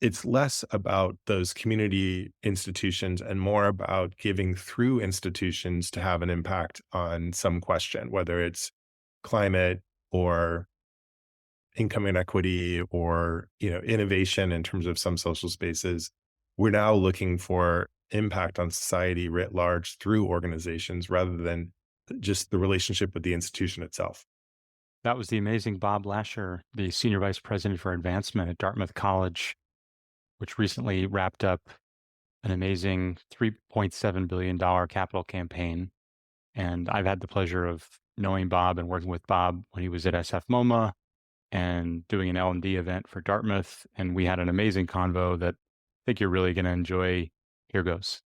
it's less about those community institutions and more about giving through institutions to have an impact on some question, whether it's climate or income inequity or, innovation in terms of some social spaces. We're now looking for impact on society writ large through organizations rather than just the relationship with the institution itself. That was the amazing Bob Lasher, the Senior Vice President for Advancement at Dartmouth College, which recently wrapped up an amazing $3.7 billion capital campaign. And I've had the pleasure of knowing Bob and working with Bob when he was at SF MoMA and doing an L&D event for Dartmouth. And we had an amazing convo that I think you're really going to enjoy. Here goes.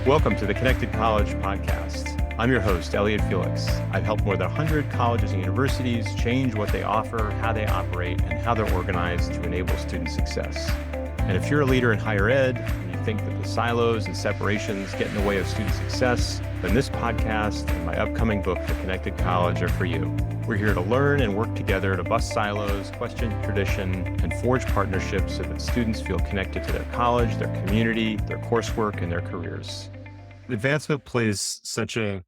Welcome to the Connected College podcast. I'm your host, Elliot Felix. I've helped more than 100 colleges and universities change what they offer, how they operate, and how they're organized to enable student success. And if you're a leader in higher ed and you think that the silos and separations get in the way of student success, then this podcast and my upcoming book, The Connected College, are for you. We're here to learn and work together to bust silos, question tradition, and forge partnerships so that students feel connected to their college, their community, their coursework, and their careers. Advancement plays such a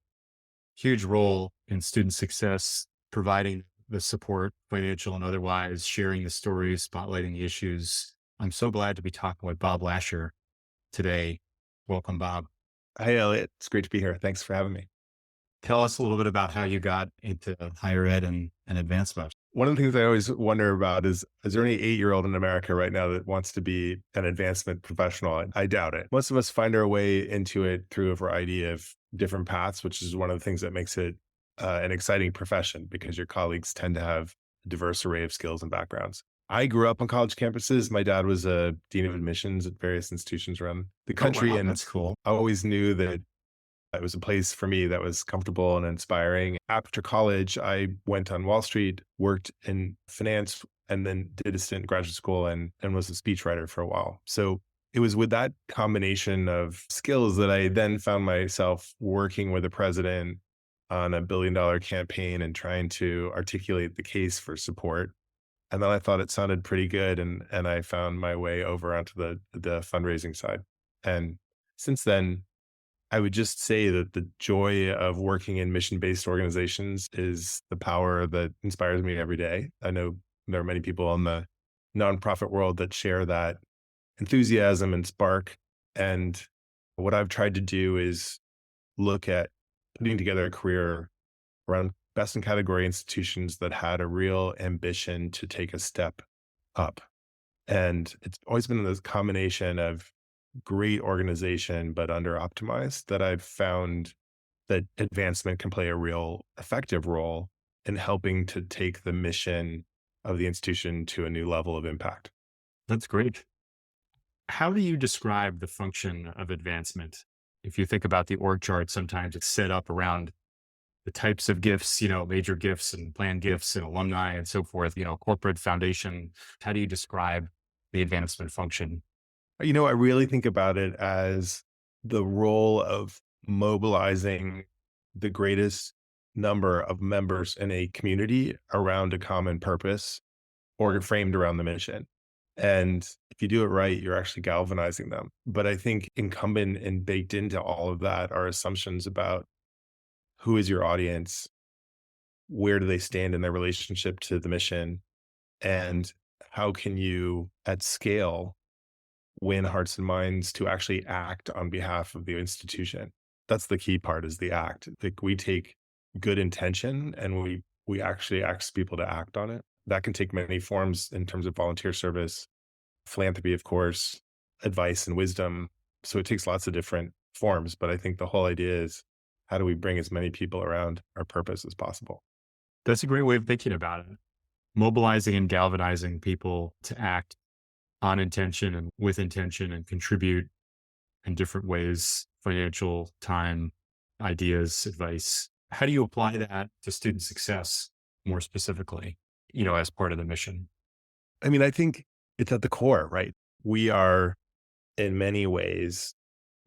huge role in student success, providing the support, financial and otherwise, sharing the stories, spotlighting the issues. I'm so glad to be talking with Bob Lasher today. Welcome, Bob. Hi, Elliot. It's great to be here. Thanks for having me. Tell us a little bit about how you got into higher ed and advancement. One of the things I always wonder about is there any 8-year-old in America right now that wants to be an advancement professional? I doubt it. Most of us find our way into it through a variety of different paths, which is one of the things that makes it an exciting profession because your colleagues tend to have a diverse array of skills and backgrounds. I grew up on college campuses. My dad was a dean of admissions at various institutions around the country. Oh, wow, And that's cool. I always knew that it was a place for me that was comfortable and inspiring. After college, I went on Wall Street, worked in finance, and then did a stint in graduate school and was a speechwriter for a while. So it was with that combination of skills that I then found myself working with the president on a billion-dollar campaign and trying to articulate the case for support. And then I thought it sounded pretty good, and I found my way over onto the fundraising side. And since then, I would just say that the joy of working in mission-based organizations is the power that inspires me every day. I know there are many people in the nonprofit world that share that enthusiasm and spark. And what I've tried to do is look at putting together a career around best in category institutions that had a real ambition to take a step up. And it's always been this combination of great organization, but under optimized, that I've found that advancement can play a real effective role in helping to take the mission of the institution to a new level of impact. That's great. How do you describe the function of advancement? If you think about the org chart, sometimes it's set up around the types of gifts, major gifts and planned gifts and alumni and so forth, corporate foundation. How do you describe the advancement function? I really think about it as the role of mobilizing the greatest number of members in a community around a common purpose or framed around the mission. And if you do it right, you're actually galvanizing them. But I think incumbent and baked into all of that are assumptions about who is your audience, where do they stand in their relationship to the mission, and how can you, at scale, win hearts and minds to actually act on behalf of the institution. That's the key part, is the act. Like, we take good intention and we actually ask people to act on it. That can take many forms in terms of volunteer service, philanthropy, of course, advice and wisdom. So it takes lots of different forms, but I think the whole idea is, how do we bring as many people around our purpose as possible? That's a great way of thinking about it. Mobilizing and galvanizing people to act on intention and with intention and contribute in different ways, financial, time, ideas, advice. How do you apply that to student success more specifically? as part of the mission? I mean, I think it's at the core, right? We are in many ways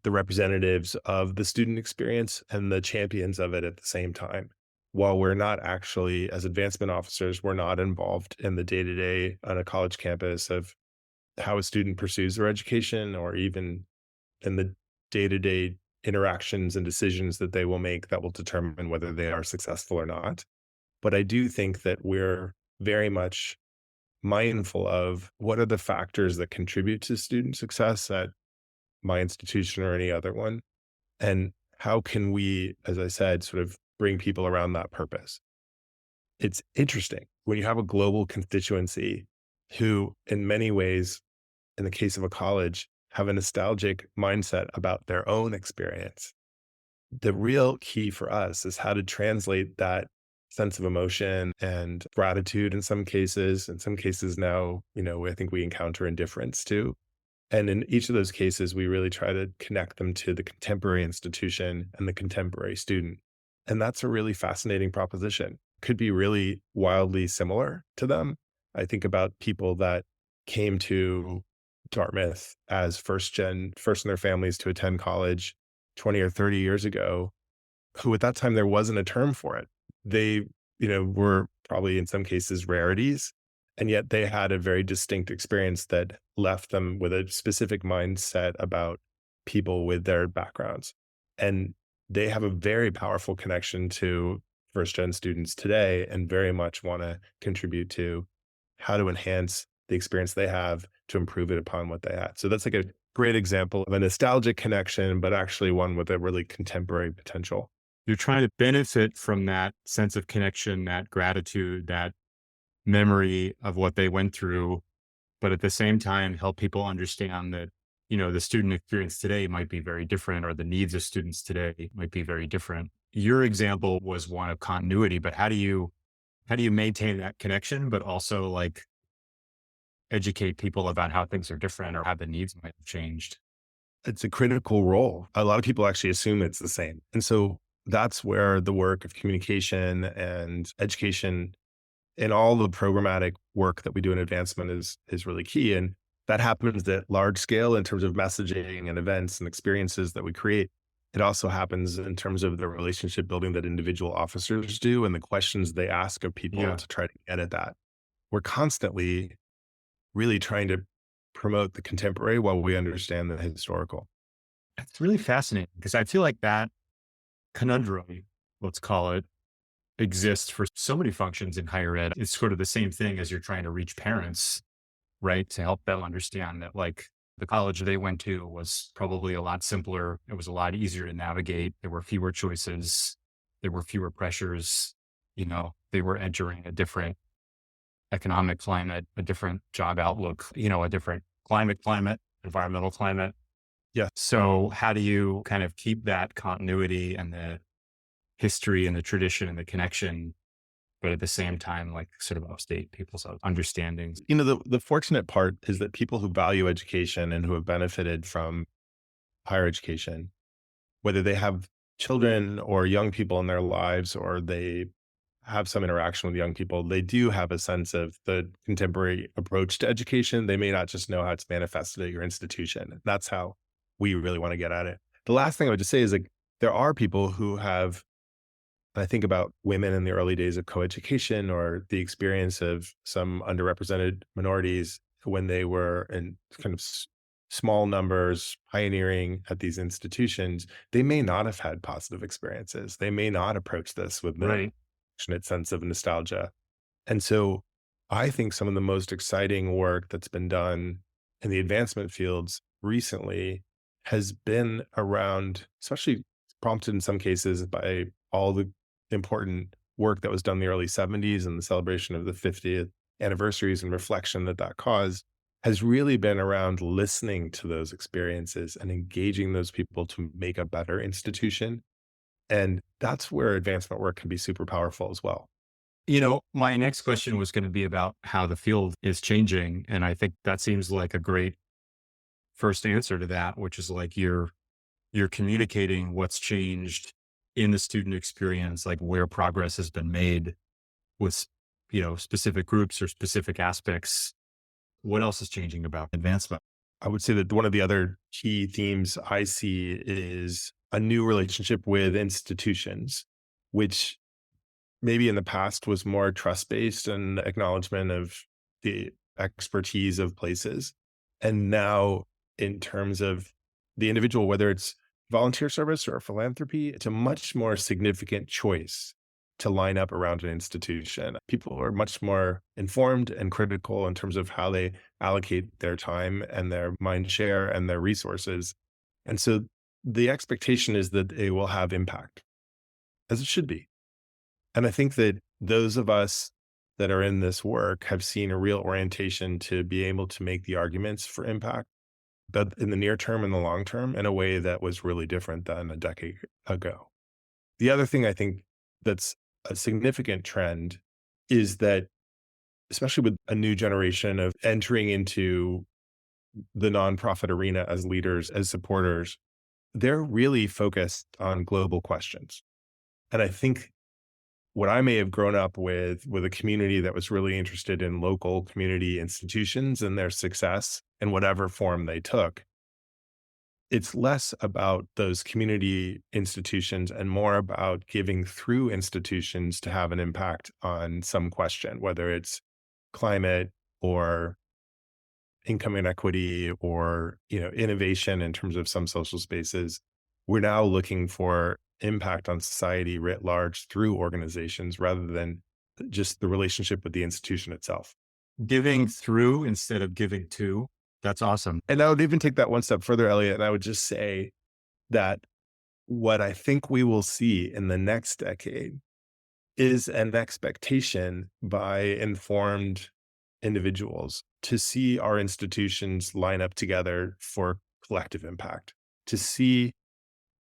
the representatives of the student experience and the champions of it at the same time. While we're not actually, as advancement officers, we're not involved in the day to day on a college campus of how a student pursues their education or even in the day to day interactions and decisions that they will make that will determine whether they are successful or not. But I do think that we're very much mindful of what are the factors that contribute to student success at my institution or any other one. And how can we, as I said, sort of bring people around that purpose? It's interesting when you have a global constituency who, in many ways, in the case of a college, have a nostalgic mindset about their own experience. The real key for us is how to translate that sense of emotion and gratitude in some cases now, I think we encounter indifference too. And in each of those cases, we really try to connect them to the contemporary institution and the contemporary student. And that's a really fascinating proposition. Could be really wildly similar to them. I think about people that came to Dartmouth as first in their families to attend college 20 or 30 years ago, who at that time there wasn't a term for it. They, were probably in some cases rarities, and yet they had a very distinct experience that left them with a specific mindset about people with their backgrounds. And they have a very powerful connection to first gen students today and very much want to contribute to how to enhance the experience they have to improve it upon what they had. So that's like a great example of a nostalgic connection, but actually one with a really contemporary potential. You're trying to benefit from that sense of connection, that gratitude, that memory of what they went through, but at the same time, help people understand that, the student experience today might be very different, or the needs of students today might be very different. Your example was one of continuity, but how do you maintain that connection, but also like educate people about how things are different or how the needs might have changed? It's a critical role. A lot of people actually assume it's the same. And so that's where the work of communication and education and all the programmatic work that we do in advancement is really key. And that happens at large scale in terms of messaging and events and experiences that we create. It also happens in terms of the relationship building that individual officers do and the questions they ask of people Yeah. to try to get at that. We're constantly really trying to promote the contemporary while we understand the historical. It's really fascinating because I feel like that conundrum, let's call it, exists for so many functions in higher ed. It's sort of the same thing as you're trying to reach parents, right? To help them understand that like the college they went to was probably a lot simpler. It was a lot easier to navigate. There were fewer choices. There were fewer pressures. They were entering a different economic climate, a different job outlook, a different climate, environmental climate. Yeah. So how do you kind of keep that continuity and the history and the tradition and the connection, but at the same time, like sort of upstate people's understandings? The fortunate part is that people who value education and who have benefited from higher education, whether they have children or young people in their lives, or they have some interaction with young people, they do have a sense of the contemporary approach to education. They may not just know how it's manifested at your institution. That's how we really want to get at it. The last thing I would just say is like, there are people who have, I think about women in the early days of coeducation or the experience of some underrepresented minorities when they were in kind of small numbers pioneering at these institutions. They may not have had positive experiences. They may not approach this with the Right. passionate sense of nostalgia. And so I think some of the most exciting work that's been done in the advancement fields recently has been around, especially prompted in some cases by all the important work that was done in the early 70s and the celebration of the 50th anniversaries and reflection that that caused, has really been around listening to those experiences and engaging those people to make a better institution. And that's where advancement work can be super powerful as well. My next question was going to be about how the field is changing. And I think that seems like a great first answer to that, which is like you're communicating what's changed in the student experience, like where progress has been made with specific groups or specific aspects. What else is changing about advancement? I would say that one of the other key themes I see is a new relationship with institutions, which maybe in the past was more trust based and acknowledgement of the expertise of places. And now, in terms of the individual, whether it's volunteer service or philanthropy, it's a much more significant choice to line up around an institution. People are much more informed and critical in terms of how they allocate their time and their mind share and their resources. And so the expectation is that they will have impact, as it should be. And I think that those of us that are in this work have seen a real orientation to be able to make the arguments for impact, but in the near term and the long term, in a way that was really different than a decade ago. The other thing I think that's a significant trend is that, especially with a new generation of entering into the nonprofit arena as leaders, as supporters, they're really focused on global questions. And I think what I may have grown up with a community that was really interested in local community institutions and their success in whatever form they took. It's less about those community institutions and more about giving through institutions to have an impact on some question, whether it's climate or income inequity or, innovation in terms of some social spaces. We're now looking for impact on society writ large through organizations rather than just the relationship with the institution itself. Giving through instead of giving to. That's awesome. And I would even take that one step further, Elliot, and I would just say that what I think we will see in the next decade is an expectation by informed individuals to see our institutions line up together for collective impact, to see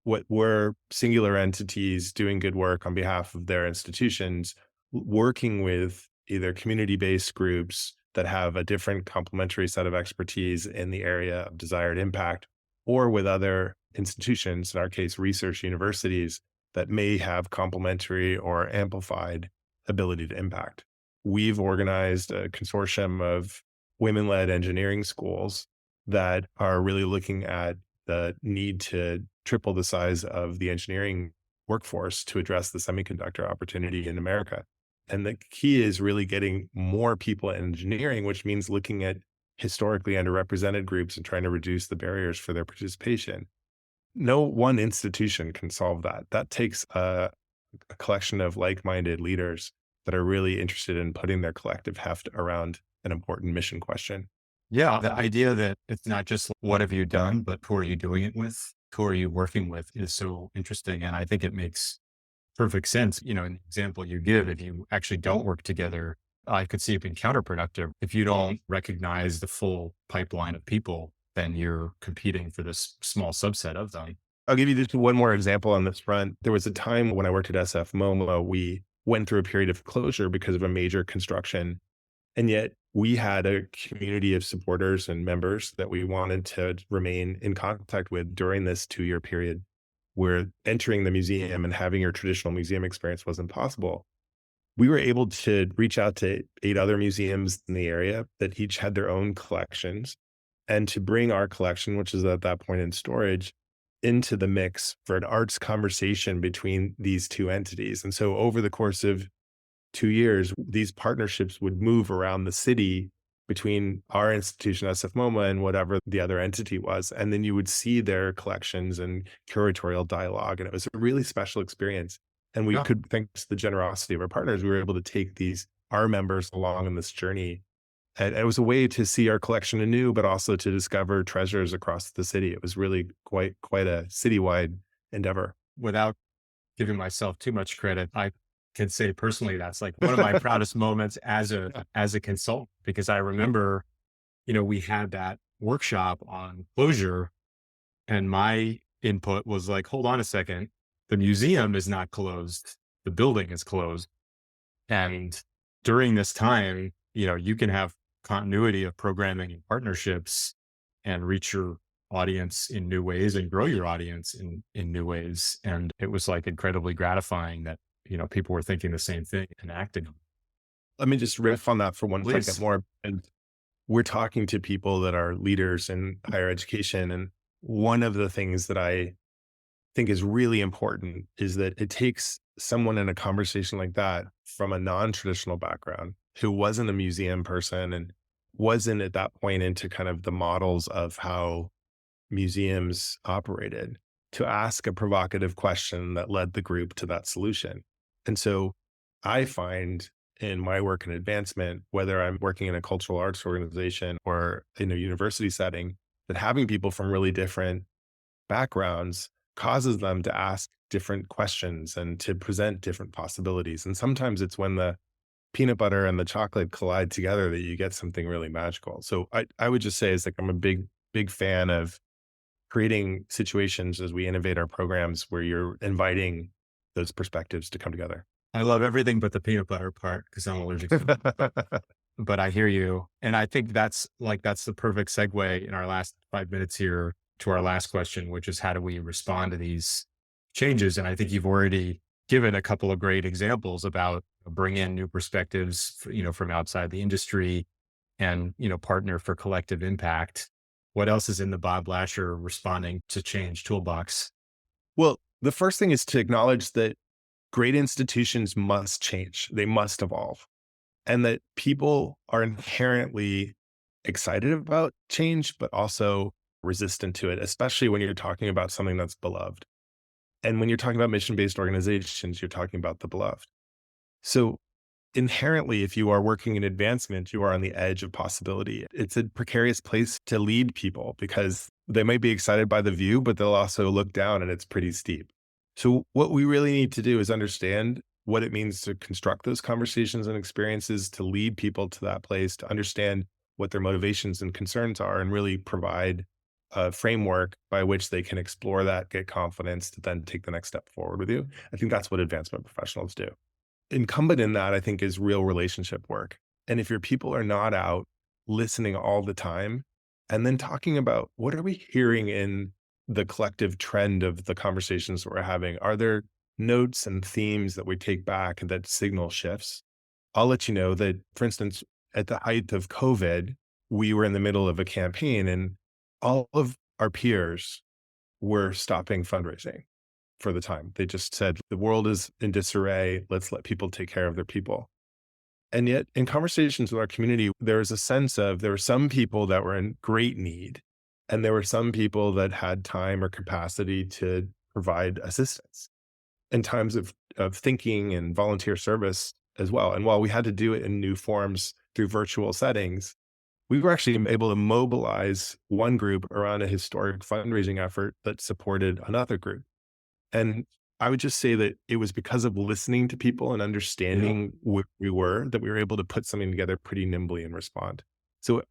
what were singular entities doing good work on behalf of their institutions, working with either community-based groups that have a different complementary set of expertise in the area of desired impact, or with other institutions, in our case, research universities, that may have complementary or amplified ability to impact. We've organized a consortium of women-led engineering schools that are really looking at the need to triple the size of the engineering workforce to address the semiconductor opportunity in America. And the key is really getting more people in engineering, which means looking at historically underrepresented groups and trying to reduce the barriers for their participation. No one institution can solve that. That takes a collection of like-minded leaders that are really interested in putting their collective heft around an important mission question. Yeah. The idea that it's not just what have you done, but who are you doing it with? Who are you working with is so interesting. And I think it makes perfect sense. In the example you give, if you actually don't work together, I could see it being counterproductive. If you don't recognize the full pipeline of people, then you're competing for this small subset of them. I'll give you just one more example on this front. There was a time when I worked at SF MoMA, we went through a period of closure because of a major construction. And yet we had a community of supporters and members that we wanted to remain in contact with during this 2-year period where entering the museum and having your traditional museum experience wasn't possible. We were able to reach out to 8 other museums in the area that each had their own collections and to bring our collection, which is at that point in storage, into the mix for an arts conversation between these two entities. And so over the course of 2 years, these partnerships would move around the city between our institution, SF MoMA, and whatever the other entity was. And then you would see their collections and curatorial dialogue. And it was a really special experience. And we could, thanks to the generosity of our partners, we were able to take our members along on this journey. And it was a way to see our collection anew, but also to discover treasures across the city. It was really quite a citywide endeavor. Without giving myself too much credit, I can say personally, that's like one of my proudest moments as a consultant, because I remember, we had that workshop on closure and my input was like, hold on a second, the museum is not closed. The building is closed. And during this time, you can have continuity of programming and partnerships and reach your audience in new ways and grow your audience in new ways. And it was like incredibly gratifying that, people were thinking the same thing and acting. let me just riff on that for 1 second Please. more. And we're talking to people that are leaders in higher education. And one of the things that I think is really important is that it takes someone in a conversation like that from a non-traditional background who wasn't a museum person and wasn't at that point into kind of the models of how museums operated to ask a provocative question that led the group to that solution. And so I find in my work and advancement, whether I'm working in a cultural arts organization or in a university setting, that having people from really different backgrounds causes them to ask different questions and to present different possibilities. And sometimes it's when the peanut butter and the chocolate collide together that you get something really magical. So I would just say is like I'm a big fan of creating situations as we innovate our programs where you're inviting those perspectives to come together. I love everything but the peanut butter part because I'm allergic to it. But I hear you. And I think that's the perfect segue in our last 5 minutes here to our last question, which is how do we respond to these changes? And I think you've already given a couple of great examples about bring in new perspectives, from outside the industry and, partner for collective impact. What else is in the Bob Lasher responding to change toolbox? Well, the first thing is to acknowledge that great institutions must change. They must evolve. And that people are inherently excited about change, but also resistant to it, especially when you're talking about something that's beloved. And when you're talking about mission-based organizations, you're talking about the beloved. So inherently, if you are working in advancement, you are on the edge of possibility. It's a precarious place to lead people because they might be excited by the view, but they'll also look down and it's pretty steep. So, what we really need to do is understand what it means to construct those conversations and experiences, to lead people to that place, to understand what their motivations and concerns are, and really provide a framework by which they can explore that, get confidence to then take the next step forward with you. I think that's what advancement professionals do. Incumbent in that, I think, is real relationship work. And if your people are not out listening all the time and then talking about what are we hearing in the collective trend of the conversations that we're having? Are there notes and themes that we take back that signal shifts? I'll let you know that, for instance, at the height of COVID, we were in the middle of a campaign and all of our peers were stopping fundraising for the time. They just said, the world is in disarray. Let's let people take care of their people. And yet, in conversations with our community, there was a sense of there were some people that were in great need, and there were some people that had time or capacity to provide assistance in times of thinking and volunteer service as well. And while we had to do it in new forms through virtual settings, we were actually able to mobilize one group around a historic fundraising effort that supported another group. And I would just say that it was because of listening to people and Yeah. understanding where we were that we were able to put something together pretty nimbly and respond. So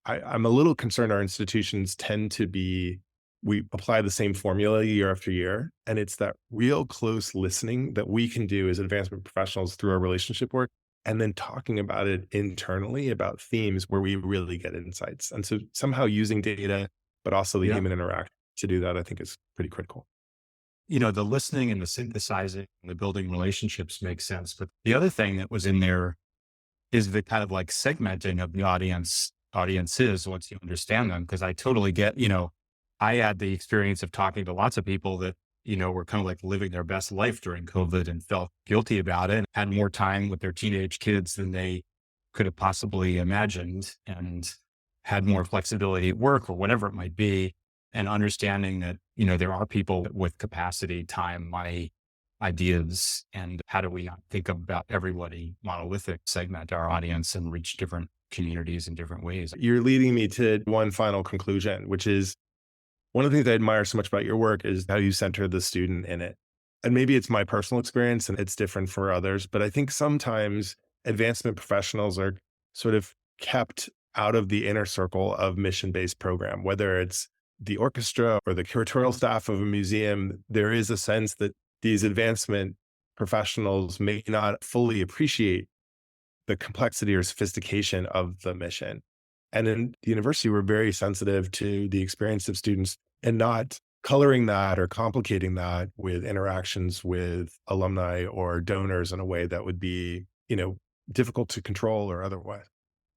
I'm a little concerned our institutions tend to be, we apply the same formula year after year. And it's that real close listening that we can do as advancement professionals through our relationship work, and then talking about it internally about themes where we really get insights. And so somehow using data, but also the Yeah. human interaction to do that, I think is pretty critical. The listening and the synthesizing and the building relationships makes sense. But the other thing that was in there is the kind of like segmenting of the audiences once you understand them. Cause I totally get, I had the experience of talking to lots of people that, were kind of like living their best life during COVID and felt guilty about it, and had more time with their teenage kids than they could have possibly imagined, and had more flexibility at work or whatever it might be. And understanding that, there are people with capacity, time, money, ideas, and how do we not think about everybody monolithic, segment our audience and reach different communities in different ways. You're leading me to one final conclusion, which is one of the things I admire so much about your work is how you center the student in it. And maybe it's my personal experience and it's different for others, but I think sometimes advancement professionals are sort of kept out of the inner circle of mission-based program, whether it's the orchestra or the curatorial staff of a museum. There is a sense that these advancement professionals may not fully appreciate the complexity or sophistication of the mission. And in the university, we're very sensitive to the experience of students and not coloring that or complicating that with interactions with alumni or donors in a way that would be, difficult to control or otherwise.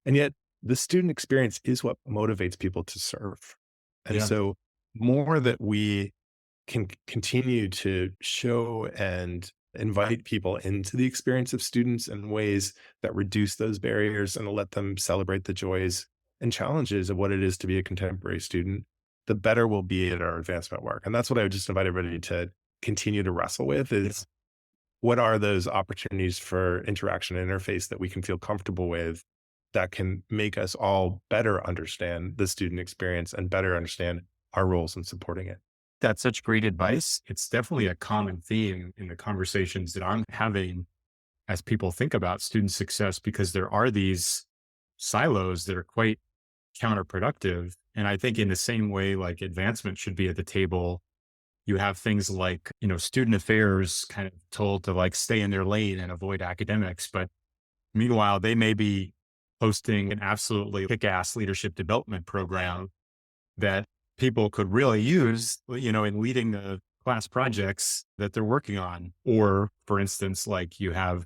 And yet the student experience is what motivates people to serve. And Yeah. so more that we can continue to show and invite people into the experience of students in ways that reduce those barriers and let them celebrate the joys and challenges of what it is to be a contemporary student, the better we'll be at our advancement work. And that's what I would just invite everybody to continue to wrestle with is what are those opportunities for interaction and interface that we can feel comfortable with that can make us all better understand the student experience and better understand our roles in supporting it. That's such great advice. It's definitely a common theme in the conversations that I'm having as people think about student success, because there are these silos that are quite counterproductive. And I think in the same way, like advancement should be at the table, you have things like, student affairs kind of told to like stay in their lane and avoid academics. But meanwhile, they may be hosting an absolutely kick-ass leadership development program that people could really use, in leading the class projects that they're working on. Or for instance, like you have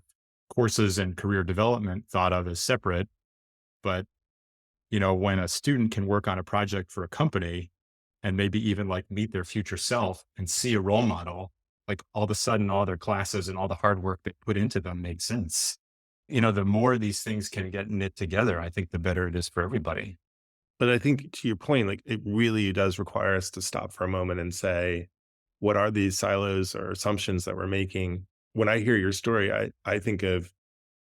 courses and career development thought of as separate, but when a student can work on a project for a company and maybe even like meet their future self and see a role model, like all of a sudden, all their classes and all the hard work they put into them makes sense. The more these things can get knit together, I think the better it is for everybody. But I think to your point, like it really does require us to stop for a moment and say, what are these silos or assumptions that we're making? When I hear your story, I think of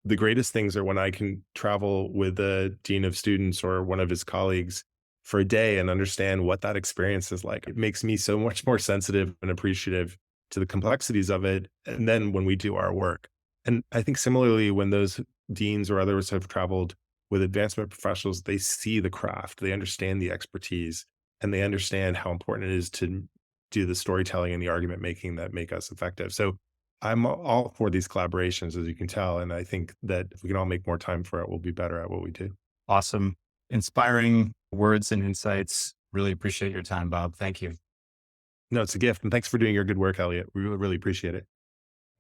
the greatest things are when I can travel with the dean of students or one of his colleagues for a day and understand what that experience is like. It makes me so much more sensitive and appreciative to the complexities of it. And then when we do our work. And I think similarly, when those deans or others have traveled with advancement professionals, they see the craft, they understand the expertise, and they understand how important it is to do the storytelling and the argument making that make us effective. So I'm all for these collaborations, as you can tell. And I think that if we can all make more time for it, we'll be better at what we do. Awesome. Inspiring words and insights. Really appreciate your time, Bob. Thank you. No, it's a gift. And thanks for doing your good work, Elliot. We really, really appreciate it.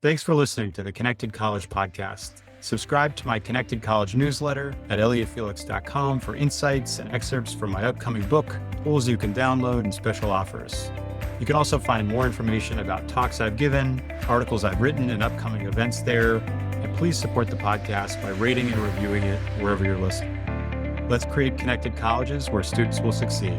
Thanks for listening to the Connected College podcast. Subscribe to my Connected College newsletter at elliottfelix.com for insights and excerpts from my upcoming book, tools you can download, and special offers. You can also find more information about talks I've given, articles I've written, and upcoming events there. And please support the podcast by rating and reviewing it wherever you're listening. Let's create connected colleges where students will succeed.